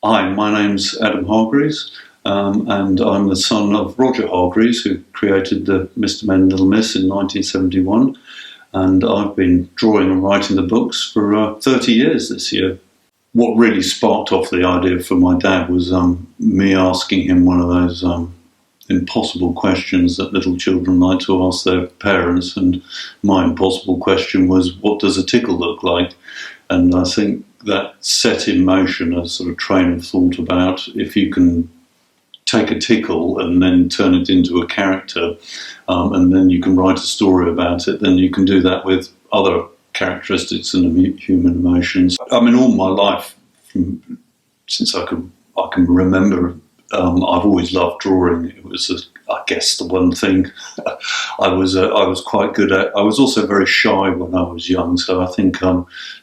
Hi, my name's Adam Hargreaves, and I'm the son of Roger Hargreaves, who created the Mr. Men and Little Miss in 1971, and I've been drawing and writing the books for 30 years this year. What really sparked off the idea for my dad was me asking him one of those impossible questions that little children like to ask their parents, and my impossible question was, what does a tickle look like? And I think that set in motion a sort of train of thought about if you can take a tickle and then turn it into a character, and then you can write a story about it, then you can do that with other characteristics and human emotions. I mean, all my life, since I can remember, I've always loved drawing. It was, I guess, the one thing I was quite good at. I was also very shy when I was young, so I think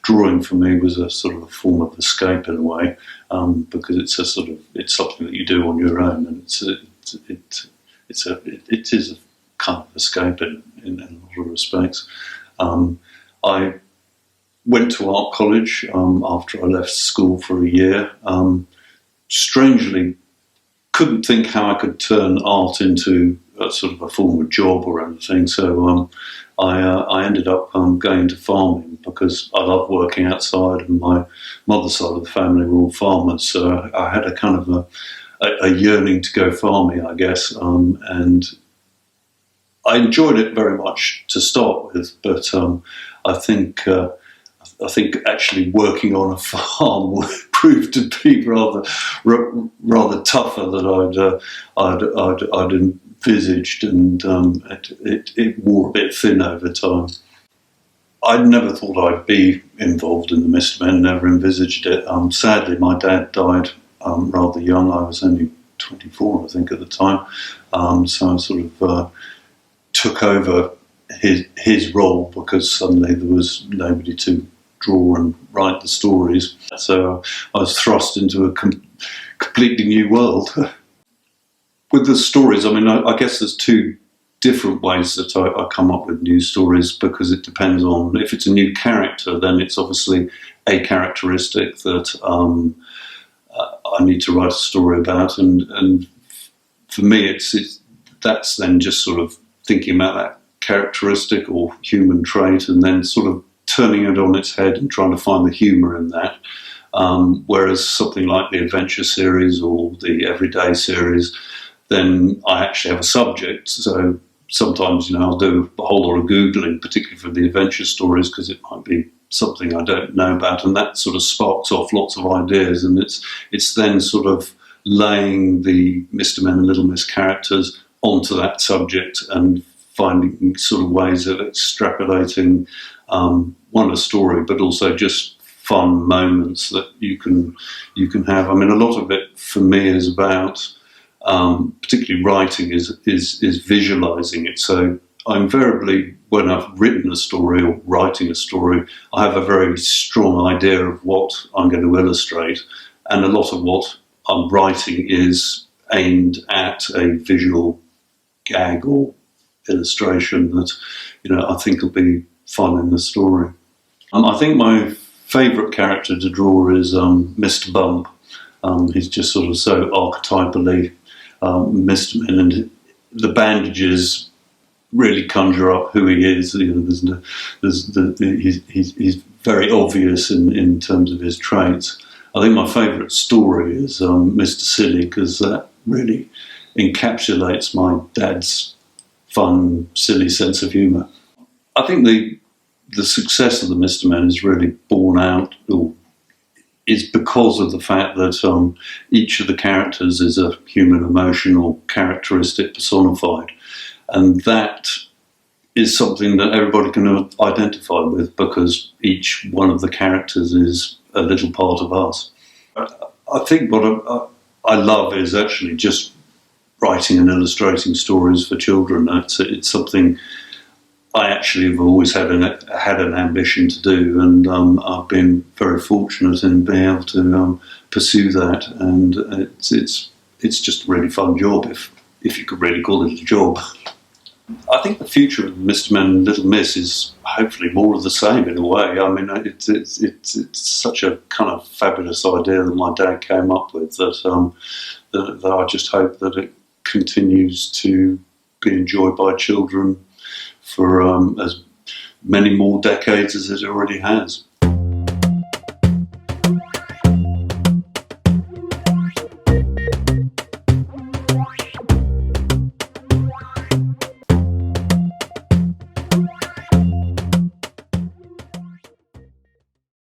drawing for me was a sort of a form of escape in a way, because it's something that you do on your own, and it is a kind of escape in a lot of respects. I went to art college after I left school for a year. Strangely, couldn't think how I could turn art into a sort of a form of job or anything. So I ended up going to farming because I love working outside, and my mother's side of the family were all farmers. So I had a kind of a yearning to go farming, I guess, and I enjoyed it very much to start with, but I think actually working on a farm proved to be rather tougher than I'd envisaged, and it wore a bit thin over time. I'd never thought I'd be involved in the Mr. Men, never envisaged it. Sadly, my dad died rather young. I was only 24, I think, at the time, so I sort of took over his role because suddenly there was nobody to draw and write the stories. So I was thrust into a completely new world. With the stories, I mean, I guess there's two different ways that I come up with new stories, because it depends on, if it's a new character, then it's obviously a characteristic that I need to write a story about, and for me that's then just sort of thinking about that characteristic or human trait and then sort of turning it on its head and trying to find the humour in that. Whereas something like the adventure series or the everyday series, then I actually have a subject. So sometimes, I'll do a whole lot of Googling, particularly for the adventure stories, because it might be something I don't know about, and that sort of sparks off lots of ideas, and it's then sort of laying the Mr. Men and Little Miss characters onto that subject and finding sort of ways of extrapolating a story, but also just fun moments that you can have. I mean, a lot of it for me is about, particularly writing, is visualising it. So I invariably, when I've written a story or writing a story, I have a very strong idea of what I'm going to illustrate, and a lot of what I'm writing is aimed at a visual gag or illustration that I think will be fun in the story. I think my favourite character to draw is Mr. Bump. He's just sort of so archetypally Mr. Men, and the bandages really conjure up who he is. He's very obvious in terms of his traits. I think my favourite story is Mr. Silly, because that really encapsulates my dad's fun, silly sense of humour. I think the success of the Mr. Men is really borne out, or is because of the fact that each of the characters is a human emotion or characteristic personified, and that is something that everybody can identify with, because each one of the characters is a little part of us. I think what I love is actually just writing and illustrating stories for children. It's something I actually have always had an ambition to do, and I've been very fortunate in being able to pursue that. And it's just a really fun job, if you could really call it a job. I think the future of Mr. Men and Little Miss is hopefully more of the same in a way. I mean, it's such a kind of fabulous idea that my dad came up with that I just hope that it continues to be enjoyed by children for as many more decades as it already has.